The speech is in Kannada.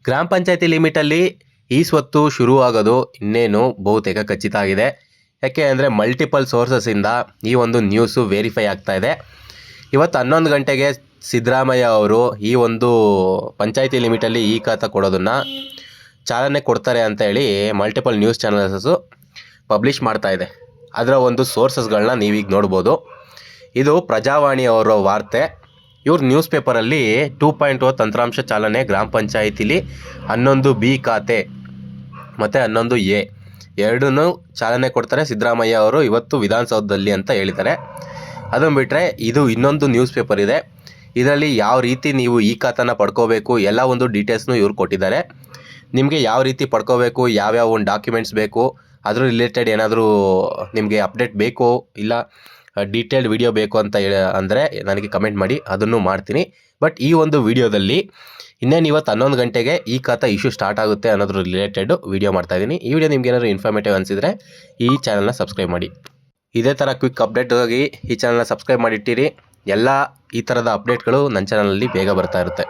ಗ್ರಾಮ ಪಂಚಾಯತಿ ಲಿಮಿಟಲ್ಲಿ ಈ ಸ್ವತ್ತು ಶುರುವಾಗೋದು ಇನ್ನೇನು ಬಹುತೇಕ ಖಚಿತ ಆಗಿದೆ. ಯಾಕೆ ಅಂದರೆ ಮಲ್ಟಿಪಲ್ ಸೋರ್ಸಸ್ಸಿಂದ ಈ ಒಂದು ನ್ಯೂಸು ವೆರಿಫೈ ಆಗ್ತಾ ಇದೆ. ಇವತ್ತು 11 ಗಂಟೆಗೆ ಸಿದ್ದರಾಮಯ್ಯ ಅವರು ಈ ಒಂದು ಪಂಚಾಯತಿ ಲಿಮಿಟಲ್ಲಿ ಈ ಖಾತಾ ಕೊಡೋದನ್ನು ಚಾಲನೆ ಕೊಡ್ತಾರೆ ಅಂತ ಹೇಳಿ ಮಲ್ಟಿಪಲ್ ನ್ಯೂಸ್ ಚಾನಲ್ಸು ಪಬ್ಲಿಷ್ ಮಾಡ್ತಾ ಇದೆ. ಅದರ ಒಂದು ಸೋರ್ಸಸ್ಗಳನ್ನ ನೀವೀಗ ನೋಡ್ಬೋದು. ಇದು ಪ್ರಜಾವಾಣಿ ಅವರ ವಾರ್ತೆ. ಇವ್ರ ನ್ಯೂಸ್ ಪೇಪರಲ್ಲಿ 2.0 ತಂತ್ರಾಂಶ ಚಾಲನೆ ಗ್ರಾಮ ಪಂಚಾಯಿತಿಲಿ 11B ಖಾತೆ ಮತ್ತು 11A ಎರಡನ್ನೂ ಚಾಲನೆ ಕೊಡ್ತಾರೆ ಸಿದ್ದರಾಮಯ್ಯ ಅವರು ಇವತ್ತು ವಿಧಾನಸೌಧದಲ್ಲಿ ಅಂತ ಹೇಳಿದ್ದಾರೆ. ಅದನ್ನು ಬಿಟ್ಟರೆ ಇದು ಇನ್ನೊಂದು ನ್ಯೂಸ್ ಪೇಪರ್ ಇದೆ. ಇದರಲ್ಲಿ ಯಾವ ರೀತಿ ನೀವು ಈ ಖಾತಾನ ಪಡ್ಕೋಬೇಕು ಎಲ್ಲ ಒಂದು ಡೀಟೇಲ್ಸ್ನು ಇವ್ರು ಕೊಟ್ಟಿದ್ದಾರೆ. ನಿಮಗೆ ಯಾವ ರೀತಿ ಪಡ್ಕೋಬೇಕು, ಯಾವ್ಯಾವ ಒಂದು ಡಾಕ್ಯುಮೆಂಟ್ಸ್ ಬೇಕು, ಅದ್ರ ರಿಲೇಟೆಡ್ ಏನಾದರೂ ನಿಮಗೆ ಅಪ್ಡೇಟ್ ಬೇಕು ಇಲ್ಲ ಡೀಟೇಲ್ಡ್ ವಿಡಿಯೋ ಬೇಕು ಅಂತ ಅಂದರೆ ನನಗೆ ಕಮೆಂಟ್ ಮಾಡಿ, ಅದನ್ನು ಮಾಡ್ತೀನಿ. ಬಟ್ ಈ ಒಂದು ವಿಡಿಯೋದಲ್ಲಿ ಇನ್ನೇನು ಇವತ್ತು 11 ಗಂಟೆಗೆ ಈ ಖಾತಾ ಇಶ್ಯೂ ಸ್ಟಾರ್ಟ್ ಆಗುತ್ತೆ ಅನ್ನೋದ್ರ ರಿಲೇಟೆಡ್ ವಿಡಿಯೋ ಮಾಡ್ತಾಯಿದ್ದೀನಿ. ಈ ವಿಡಿಯೋ ನಿಮ್ಗೆ ಏನಾದರೂ ಇನ್ಫಾರ್ಮೇಟಿವ್ ಅನಿಸಿದರೆ ಈ ಚಾನಲ್ನ ಸಬ್ಸ್ಕ್ರೈಬ್ ಮಾಡಿ. ಇದೇ ಥರ ಕ್ವಿಕ್ ಅಪ್ಡೇಟ್ಗಾಗಿ ಈ ಚಾನಲ್ನ ಸಬ್ಸ್ಕ್ರೈಬ್ ಮಾಡಿಟ್ಟಿರಿ. ಎಲ್ಲ ಈ ಥರದ ಅಪ್ಡೇಟ್ಗಳು ನನ್ನ ಚಾನಲಲ್ಲಿ ಬೇಗ ಬರ್ತಾ ಇರುತ್ತೆ.